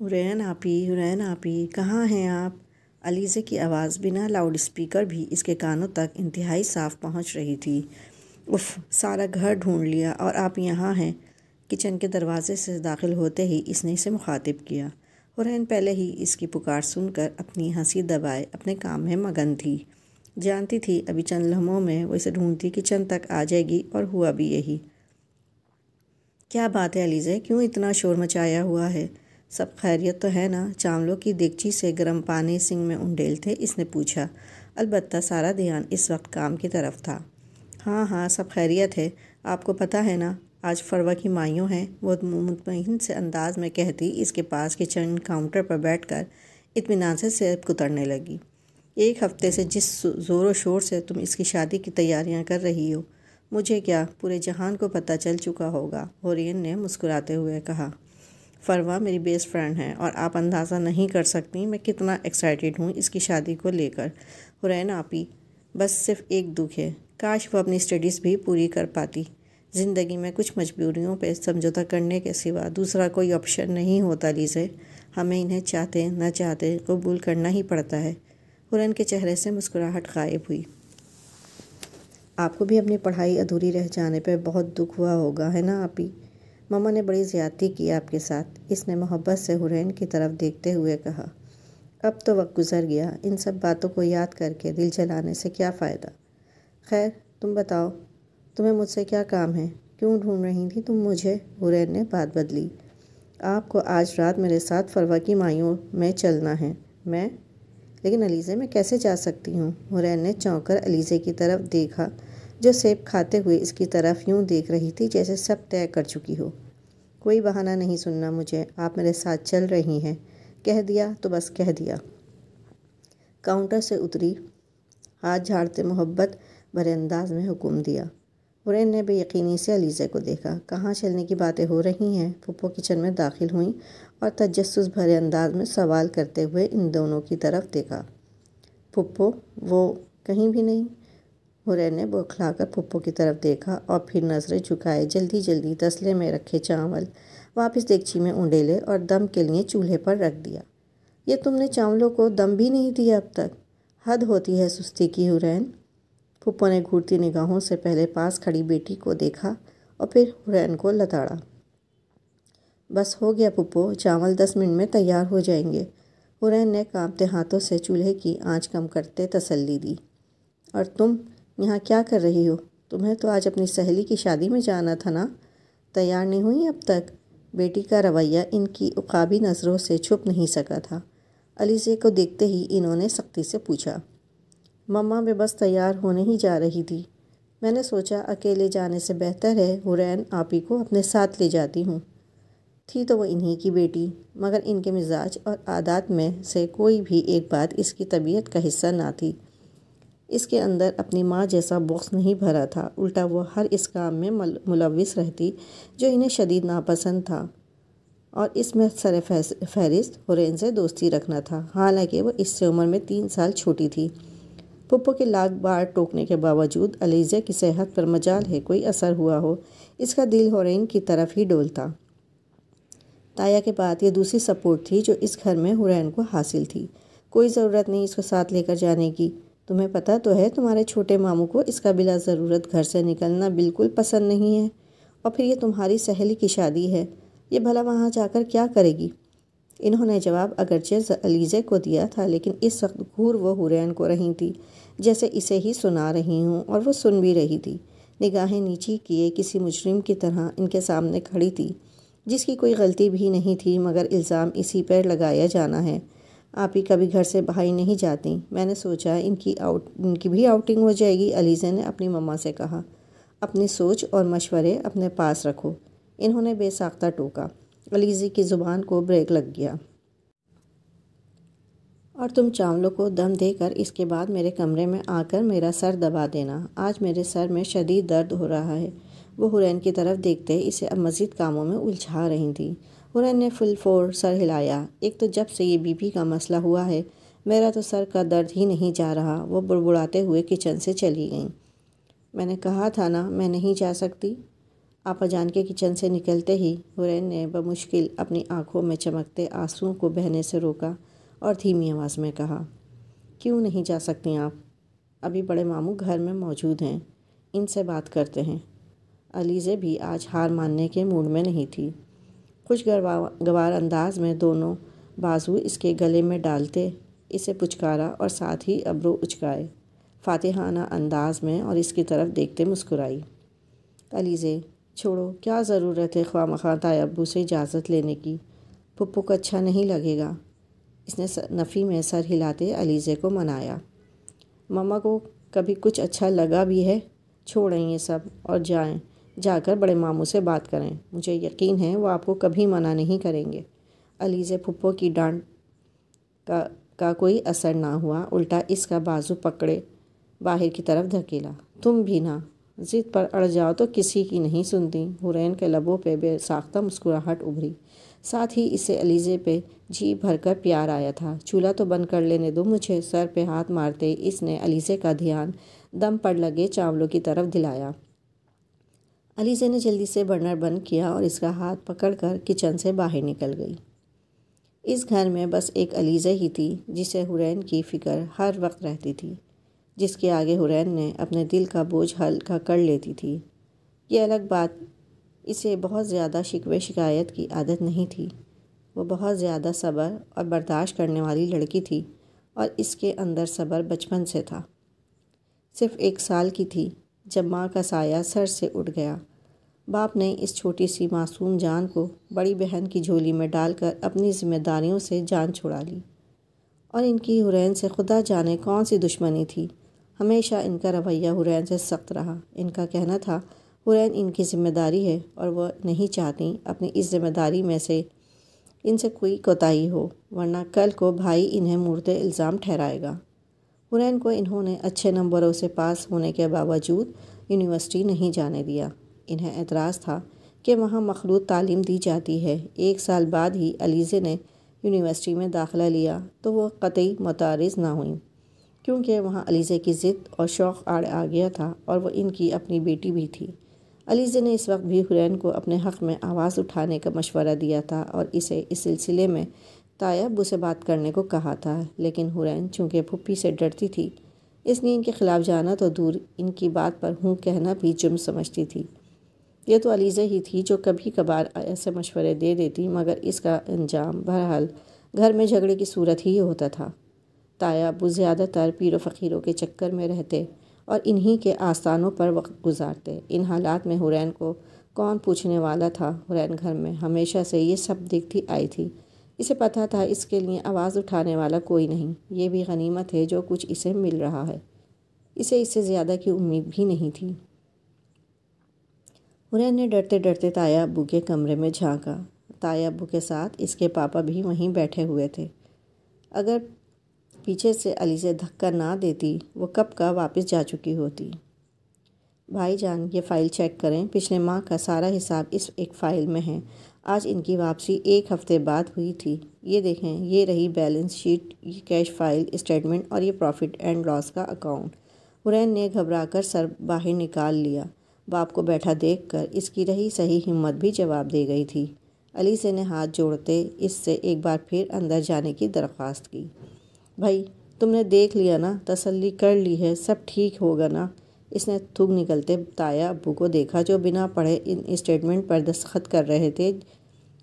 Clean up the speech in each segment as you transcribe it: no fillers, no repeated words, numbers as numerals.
حرین آپی کہاں ہیں آپ؟ علیزے کی آواز بنا لاؤڈ اسپیکر بھی اس کے کانوں تک انتہائی صاف پہنچ رہی تھی۔ اف، سارا گھر ڈھونڈ لیا اور آپ یہاں ہیں؟ کچن کے دروازے سے داخل ہوتے ہی اس نے اسے مخاطب کیا۔ حرین پہلے ہی اس کی پکار سن کر اپنی ہنسی دبائے اپنے کام میں مگن تھی۔ جانتی تھی ابھی چند لمحوں میں وہ اسے ڈھونڈتی کچن تک آ جائے گی، اور ہوا بھی یہی۔ کیا بات ہے علیزے، کیوں اتنا شور مچایا ہوا ہے؟ سب خیریت تو ہے نا؟ چاولوں کی دیگچی سے گرم پانی سنگ میں انڈیل تھے اس نے پوچھا۔ البتہ سارا دھیان اس وقت کام کی طرف تھا۔ ہاں سب خیریت ہے۔ آپ کو پتہ ہے نا آج فروا کی مائیوں ہیں؟ وہ مطمئن سے انداز میں کہتی اس کے پاس کچن کاؤنٹر پر بیٹھ کر اطمینان سے سیب کترنے لگی۔ ایک ہفتے سے جس زور و شور سے تم اس کی شادی کی تیاریاں کر رہی ہو، مجھے کیا پورے جہان کو پتہ چل چکا ہوگا، حرین نے مسکراتے ہوئے کہا۔ فروا میری بیسٹ فرینڈ ہے اور آپ اندازہ نہیں کر سکتی میں کتنا ایکسائٹیڈ ہوں اس کی شادی کو لے کر۔ حرین آپی، بس صرف ایک دکھ ہے، کاش وہ اپنی اسٹڈیز بھی پوری کر پاتی۔ زندگی میں کچھ مجبوریوں پہ سمجھوتہ کرنے کے سوا دوسرا کوئی آپشن نہیں ہوتا لیزے، ہمیں انہیں چاہتے نہ چاہتے قبول کرنا ہی پڑتا ہے۔ حرین کے چہرے سے مسکراہٹ غائب ہوئی۔ آپ کو بھی اپنی پڑھائی ادھوری رہ جانے پہ بہت دکھ ہوا ہوگا، ہے نا آپی؟ مما نے بڑی زیادتی کی آپ کے ساتھ، اس نے محبت سے حرین کی طرف دیکھتے ہوئے کہا۔ اب تو وقت گزر گیا، ان سب باتوں کو یاد کر کے دل جلانے سے کیا فائدہ؟ خیر تم بتاؤ، تمہیں مجھ سے کیا کام ہے؟ کیوں ڈھونڈ رہی تھی تم مجھے؟ حرین نے بات بدلی۔ آپ کو آج رات میرے ساتھ فروا کی مائیوں میں چلنا ہے۔ میں؟ لیکن علیزے میں کیسے جا سکتی ہوں؟ حرین نے چونک کر علیزے کی طرف دیکھا جو سیب کھاتے ہوئے اس کی طرف یوں دیکھ رہی تھی جیسے سب طے کر چکی ہو۔ کوئی بہانہ نہیں سننا مجھے، آپ میرے ساتھ چل رہی ہیں، کہہ دیا تو بس کہہ دیا۔ کاؤنٹر سے اتری، ہاتھ جھاڑتے محبت بھرے انداز میں حکم دیا۔ حرین نے بے یقینی سے علیزے کو دیکھا۔ کہاں چلنے کی باتیں ہو رہی ہیں؟ پھپھو کچن میں داخل ہوئیں اور تجسس بھرے انداز میں سوال کرتے ہوئے ان دونوں کی طرف دیکھا۔ پھپھو، وہ کہیں بھی نہیں؟ حرین نے بوکھلا کر پھپھو کی طرف دیکھا اور پھر نظریں جھکائے جلدی تسلے میں رکھے چاول واپس دیگچی میں انڈیلے اور دم کے لیے چولہے پر رکھ دیا۔ یہ تم نے چاولوں کو دم بھی نہیں دیا اب تک؟ حد ہوتی ہے سستی کی حرین۔ پھپھو نے گھورتی نگاہوں سے پہلے پاس کھڑی بیٹی کو دیکھا اور پھر حرین کو لتاڑا۔ بس ہو گیا پھپھو، چاول 10 منٹ میں تیار ہو جائیں گے۔ حرین نے کانپتے ہاتھوں سے چولہے کی آنچ کم کرتے تسلی دی۔ اور تم یہاں کیا کر رہی ہو؟ تمہیں تو آج اپنی سہیلی کی شادی میں جانا تھا نا؟ تیار نہیں ہوئی اب تک؟ بیٹی کا رویہ ان کی عقابی نظروں سے چھپ نہیں سکا تھا۔ علیزے کو دیکھتے ہی انہوں نے سختی سے پوچھا۔ مما میں بس تیار ہونے ہی جا رہی تھی، میں نے سوچا اکیلے جانے سے بہتر ہے حرین آپی کو اپنے ساتھ لے جاتی ہوں۔ تھی تو وہ انہی کی بیٹی، مگر ان کے مزاج اور عادات میں سے کوئی بھی ایک بات اس کی طبیعت کا حصہ نہ تھی۔ اس کے اندر اپنی ماں جیسا بغض نہیں بھرا تھا، الٹا وہ ہر اس کام میں ملوث رہتی جو انہیں شدید ناپسند تھا، اور اس میں سر فہرست حرین سے دوستی رکھنا تھا، حالانکہ وہ اس سے عمر میں 3 سال چھوٹی تھی۔ پھپھو کے لاکھ بار ٹوکنے کے باوجود علیزے کی صحت پر مجال ہے کوئی اثر ہوا ہو، اس کا دل حرین کی طرف ہی ڈولتا۔ تایا کے بعد یہ دوسری سپورٹ تھی جو اس گھر میں حرین کو حاصل تھی۔ کوئی ضرورت نہیں اس کو ساتھ لے کر جانے کی، تمہیں پتہ تو ہے تمہارے چھوٹے ماموں کو اس کا بلا ضرورت گھر سے نکلنا بالکل پسند نہیں ہے، اور پھر یہ تمہاری سہیلی کی شادی ہے، یہ بھلا وہاں جا کر کیا کرے گی؟ انہوں نے جواب اگرچہ علیزے کو دیا تھا، لیکن اس وقت گھور وہ حرین کو رہی تھی جیسے اسے ہی سنا رہی ہوں، اور وہ سن بھی رہی تھی۔ نگاہیں نیچی کیے کسی مجرم کی طرح ان کے سامنے کھڑی تھی، جس کی کوئی غلطی بھی نہیں تھی، مگر الزام اسی پر لگایا جانا ہے۔ آپ ہی کبھی گھر سے باہر نہیں جاتی، میں نے سوچا ان کی بھی آؤٹنگ ہو جائے گی، علیزے نے اپنی مما سے کہا۔ اپنی سوچ اور مشورے اپنے پاس رکھو، انہوں نے بے ساختہ ٹوکا۔ علیزے کی زبان کو بریک لگ گیا۔ اور تم چاولوں کو دم دے کر اس کے بعد میرے کمرے میں آ کر میرا سر دبا دینا، آج میرے سر میں شدید درد ہو رہا ہے۔ وہ حرین کی طرف دیکھتے اسے اب مزید کاموں میں الجھا رہی تھی۔ حرین نے فل فور سر ہلایا۔ ایک تو جب سے یہ بی پی کا مسئلہ ہوا ہے میرا تو سر کا درد ہی نہیں جا رہا۔ وہ بڑبڑاتے ہوئے کچن سے چلی گئیں۔ میں نے کہا تھا نا میں نہیں جا سکتی۔ آپا جان کے کچن سے نکلتے ہی حورین نے بمشکل اپنی آنکھوں میں چمکتے آنسوؤں کو بہنے سے روکا اور دھیمی آواز میں کہا، کیوں نہیں جا سکتی آپ؟ ابھی بڑے ماموں گھر میں موجود ہیں، ان سے بات کرتے ہیں۔ علیزے بھی آج ہار ماننے کے موڈ میں نہیں تھی۔ خوشگوار انداز میں دونوں بازو اس کے گلے میں ڈالتے اسے پچکارا اور ساتھ ہی ابرو اچکائے فاتحانہ انداز میں اور اس کی طرف دیکھتے مسکرائی۔ علیزے، چھوڑو، کیا ضرورت ہے خواہ مخواہ تایا ابو سے اجازت لینے کی؟ پھپھو کو اچھا نہیں لگے گا۔ اس نے نفی میں سر ہلاتے علیزے کو منایا۔ مما کو کبھی کچھ اچھا لگا بھی ہے؟ چھوڑیں یہ سب اور جا کر بڑے ماموں سے بات کریں، مجھے یقین ہے وہ آپ کو کبھی منع نہیں کریں گے۔ علیزے پھپھو کی ڈانٹ کا کوئی اثر نہ ہوا، الٹا اس کا بازو پکڑے باہر کی طرف دھکیلا۔ تم بھی نہ، ضد پر اڑ جاؤ تو کسی کی نہیں سنتی۔ حورین کے لبوں پہ بے ساختہ مسکراہٹ ابھری، ساتھ ہی اسے علیزے پہ جی بھر کر پیار آیا تھا۔ چولہا تو بند کر لینے دو مجھے۔ سر پہ ہاتھ مارتے اس نے علیزے کا دھیان دم پر لگے چاولوں کی طرف دلایا۔ علیزے نے جلدی سے برنر بند کیا اور اس کا ہاتھ پکڑ کر کچن سے باہر نکل گئی۔ اس گھر میں بس ایک علیزے ہی تھی جسے حورین کی فکر ہر وقت رہتی تھی، جس کے آگے حورین نے اپنے دل کا بوجھ ہلکا کر لیتی تھی۔ یہ الگ بات، اسے بہت زیادہ شکوے شکایت کی عادت نہیں تھی۔ وہ بہت زیادہ صبر اور برداشت کرنے والی لڑکی تھی اور اس کے اندر صبر بچپن سے تھا۔ صرف 1 سال کی تھی جب ماں کا سایہ سر سے اٹھ گیا۔ باپ نے اس چھوٹی سی معصوم جان کو بڑی بہن کی جھولی میں ڈال کر اپنی ذمہ داریوں سے جان چھڑا لی، اور ان کی حورین سے خدا جانے کون سی دشمنی تھی۔ ہمیشہ ان کا رویہ حورین سے سخت رہا۔ ان کا کہنا تھا حورین ان کی ذمہ داری ہے اور وہ نہیں چاہتی اپنی اس ذمہ داری میں سے ان سے کوئی کوتاہی ہو، ورنہ کل کو بھائی انہیں مورد الزام ٹھہرائے گا۔ حورین کو انہوں نے اچھے نمبروں سے پاس ہونے کے باوجود یونیورسٹی نہیں جانے دیا۔ انہیں اعتراض تھا کہ وہاں مخلوط تعلیم دی جاتی ہے۔ 1 سال بعد ہی علیزے نے یونیورسٹی میں داخلہ لیا تو وہ قطعی متعارض نہ ہوئیں، کیونکہ وہاں علیزے کی ضد اور شوق آ گیا تھا اور وہ ان کی اپنی بیٹی بھی تھی۔ علیزے نے اس وقت بھی حورین کو اپنے حق میں آواز اٹھانے کا مشورہ دیا تھا اور اسے اس سلسلے میں تایا ابو سے بات کرنے کو کہا تھا، لیکن حورین چونکہ پھپھی سے ڈرتی تھی اس لیے ان کے خلاف جانا تو دور، ان کی بات پر ہوں کہنا بھی جرم سمجھتی تھی۔ یہ تو علیزے ہی تھی جو کبھی کبھار ایسے مشورے دے دیتی، مگر اس کا انجام بہرحال گھر میں جھگڑے کی صورت ہی ہوتا تھا۔ تایا ابو زیادہ تر پیر و فقیروں کے چکر میں رہتے اور انہی کے آستانوں پر وقت گزارتے۔ ان حالات میں حورین کو کون پوچھنے والا تھا؟ حورین گھر میں ہمیشہ سے یہ سب دیکھتی آئی تھی، اسے پتہ تھا اس کے لیے آواز اٹھانے والا کوئی نہیں۔ یہ بھی غنیمت ہے جو کچھ اسے مل رہا ہے، اسے اس سے زیادہ کی امید بھی نہیں تھی۔ حورین نے ڈرتے ڈرتے تایا ابو کے کمرے میں جھانکا۔ تایا ابو کے ساتھ اس کے پاپا بھی وہیں بیٹھے ہوئے تھے۔ اگر پیچھے سے علیزے دھکا نہ دیتی وہ کب کا واپس جا چکی ہوتی۔ بھائی جان، یہ فائل چیک کریں، پچھلے ماہ کا سارا حساب اس ایک فائل میں ہے۔ آج ان کی واپسی 1 ہفتے بعد ہوئی تھی۔ یہ دیکھیں، یہ رہی بیلنس شیٹ، یہ کیش فائل اسٹیٹمنٹ اور یہ پروفٹ اینڈ لاس کا اکاؤنٹ۔ حورین نے گھبرا کر سر باہر نکال لیا۔ باپ کو بیٹھا دیکھ کر اس کی رہی صحیح ہمت بھی جواب دے گئی تھی۔ علیزے نے ہاتھ جوڑتے اس سے ایک بار پھر اندر جانے کی درخواست کی۔ بھائی، تم نے دیکھ لیا نا، تسلی کر لی ہے، سب ٹھیک ہوگا نا؟ اس نے تھوک نکلتے تایا ابو کو دیکھا جو بنا پڑھے ان اسٹیٹمنٹ پر دستخط کر رہے تھے۔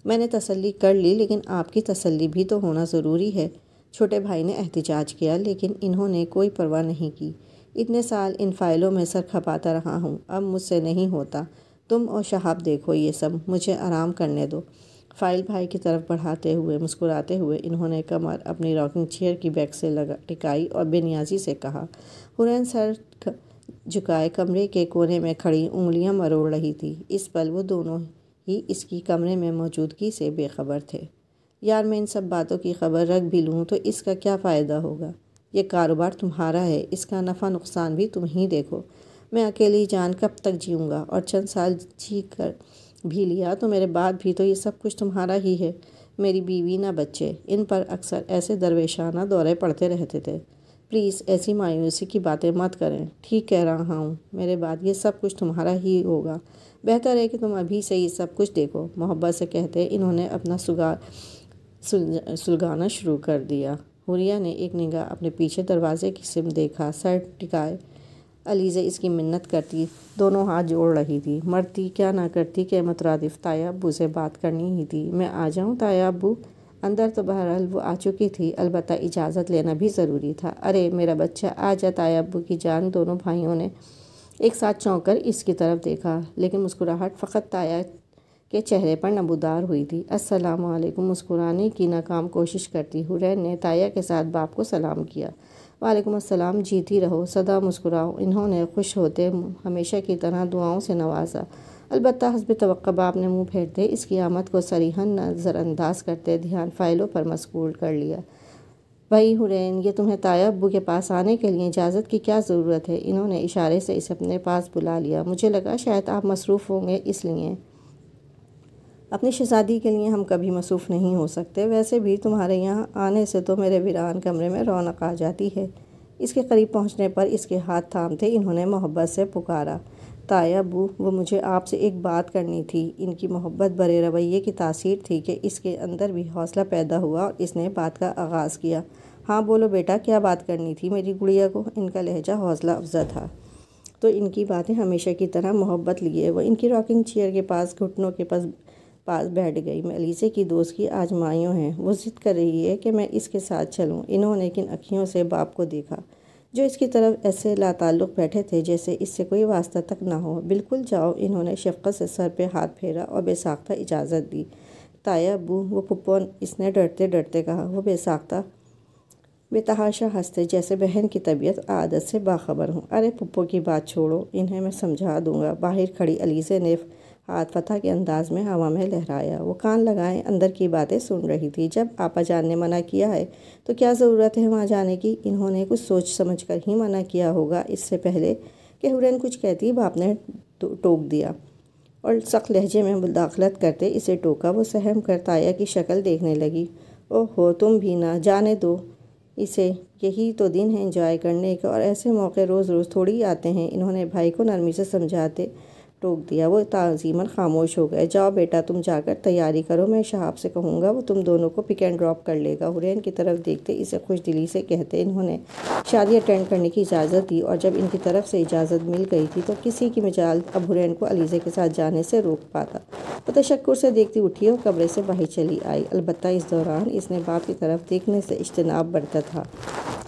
میں نے تسلی کر لی، لیکن آپ کی تسلی بھی تو ہونا ضروری ہے، چھوٹے بھائی نے احتجاج کیا، لیکن انہوں نے کوئی پرواہ نہیں کی۔ اتنے سال ان فائلوں میں سر کھپاتا رہا ہوں، اب مجھ سے نہیں ہوتا۔ تم اور شہاب دیکھو یہ سب، مجھے آرام کرنے دو۔ فائل بھائی کی طرف بڑھاتے ہوئے مسکراتے ہوئے انہوں نے کمر اپنی راکنگ چیئر کی بیک سے ٹکائی اور بے نیازی سے کہا۔ حورین سر جھکائے کمرے کے کونے میں کھڑی انگلیاں مروڑ رہی تھی۔ اس پل وہ دونوں ہی اس کی کمرے میں موجودگی سے بے خبر تھے۔ یار، میں ان سب باتوں کی خبر رکھ بھی لوں تو اس کا کیا فائدہ ہوگا؟ یہ کاروبار تمہارا ہے، اس کا نفع نقصان بھی تم ہی دیکھو۔ میں اکیلی جان کب تک جیوں گا، اور چند سال جی کر بھی لیا تو میرے بعد بھی تو یہ سب کچھ تمہارا ہی ہے۔ میری بیوی نہ بچے، ان پر اکثر ایسے درویشانہ دورے پڑتے رہتے تھے۔ پلیز ایسی مایوسی کی باتیں مت کریں۔ ٹھیک کہہ رہا ہوں، میرے بعد یہ سب کچھ تمہارا ہی ہوگا۔ بہتر ہے کہ تم ابھی سے ہی سب کچھ دیکھو، محبت سے کہتے انہوں نے اپنا سلگانا شروع کر دیا۔ حوریہ نے ایک نگاہ اپنے پیچھے دروازے کی سمت دیکھا، سر ٹکائے علیزہ اس کی منت کرتی دونوں ہاتھ جوڑ رہی تھی۔ مرتی کیا نہ کرتی کہ مترادف تایا ابو سے بات کرنی ہی تھی۔ میں آ جاؤں تایا ابو؟ اندر تو بہرحال وہ آ چکی تھی، البتہ اجازت لینا بھی ضروری تھا۔ ارے میرا بچہ آ جا تایا ابو کی جان۔ دونوں بھائیوں نے ایک ساتھ چونک کر اس کی طرف دیکھا، لیکن مسکراہٹ فقط تایا کے چہرے پر نمودار ہوئی تھی۔ السلام علیکم مسکرانے کی ناکام کوشش کرتی حورین نے تایا کے ساتھ باپ کو سلام کیا۔ وعلیکم السلام، جیتی رہو، سدا مسکراؤ۔ انہوں نے خوش ہوتے ہمیشہ کی طرح دعاؤں سے نوازا، البتہ حسب توقع باپ نے منہ پھیرتے اس کی آمد کو صریحاً نظر انداز کرتے دھیان فائلوں پر مشغول کر لیا۔ بھائی حورین، یہ تمہیں تایا ابو کے پاس آنے کے لیے اجازت کی کیا ضرورت ہے؟ انہوں نے اشارے سے اسے اپنے پاس بلا لیا۔ مجھے لگا شاید آپ مصروف ہوں گے، اس لیے اپنی شہزادی کے لیے ہم کبھی مصروف نہیں ہو سکتے۔ ویسے بھی تمہارے یہاں آنے سے تو میرے ویران کمرے میں رونق آ جاتی ہے۔ اس کے قریب پہنچنے پر اس کے ہاتھ تھامتے انہوں نے محبت سے پکارا، تایا ابو، وہ مجھے آپ سے ایک بات کرنی تھی۔ ان کی محبت بھرے رویے کی تاثیر تھی کہ اس کے اندر بھی حوصلہ پیدا ہوا اور اس نے بات کا آغاز کیا۔ ہاں بولو بیٹا، کیا بات کرنی تھی میری گڑیا کو؟ ان کا لہجہ حوصلہ افزا تھا تو ان کی باتیں ہمیشہ کی طرح محبت لیے وہ ان کی راکنگ چیئر کے پاس گھٹنوں کے پاس بیٹھ گئی۔ میں علیزہ کی دوست کی آزمائیوں ہیں، وہ ضد کر رہی ہے کہ میں اس کے ساتھ چلوں۔ انہوں نے کن اکھیوں سے باپ کو دیکھا جو اس کی طرف ایسے لاتعلق بیٹھے تھے جیسے اس سے کوئی واسطہ تک نہ ہو۔ بالکل جاؤ، انہوں نے شفقت سے سر پہ ہاتھ پھیرا اور بے ساختہ اجازت دی۔ تایا ابو، وہ پھپھو، اس نے ڈرتے ڈرتے کہا۔ وہ بے ساختہ بے تحاشا ہنستے جیسے بہن کی طبیعت عادت سے باخبر ہوں۔ ارے پھپھو کی بات چھوڑو، انہیں میں سمجھا دوں گا۔ باہر کھڑی علیزہ نے ہاتھ فتح کے انداز میں ہوا میں لہرایا۔ وہ کان لگائے اندر کی باتیں سن رہی تھی۔ جب آپا جان نے منع کیا ہے تو کیا ضرورت ہے وہاں جانے کی؟ انہوں نے کچھ سوچ سمجھ کر ہی منع کیا ہوگا۔ اس سے پہلے کہ حورین کچھ کہتی باپ نے ٹوک دیا اور سخت لہجے میں مداخلت کرتے اسے ٹوکا۔ وہ سہم کر تایا کی شکل دیکھنے لگی۔ اوہ ہو، تم بھی نہ جانے دو اسے، یہی تو دن ہے انجوائے کرنے کے، اور ایسے موقع روز روز تھوڑی آتے ہیں۔ انہوں نے بھائی کو نرمی سے سمجھاتے ٹوک دیا۔ وہ تعظیماً خاموش ہو گئے۔ جاؤ بیٹا، تم جا کر تیاری کرو، میں شہاب سے کہوں گا وہ تم دونوں کو پک اینڈ ڈراپ کر لے گا۔ حورین کی طرف دیکھتے اسے خوش دلی سے کہتے انہوں نے شادی اٹینڈ کرنے کی اجازت دی، اور جب ان کی طرف سے اجازت مل گئی تھی تو کسی کی مجال اب حورین کو علیزہ کے ساتھ جانے سے روک پاتا۔ وہ تشکر سے دیکھتی اٹھی اور کمرے سے باہر چلی آئی، البتہ اس دوران اس نے باپ کی طرف دیکھنے سے اجتناب برتا تھا۔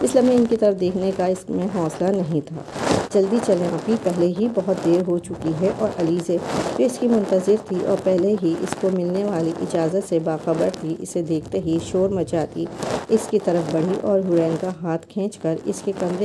اس لمحے ان کی طرف دیکھنے کا اس میں حوصلہ نہیں تھا۔ جلدی چلیں آپی، پہلے ہی بہت دیر ہو چکی ہے۔ اور علیزہ جو اس کی منتظر تھی اور پہلے ہی اس کو ملنے والی اجازت سے باخبر تھی، اسے دیکھتے ہی شور مچاتی اس کی طرف بڑھی اور حورین کا ہاتھ کھینچ کر اس کے کندھے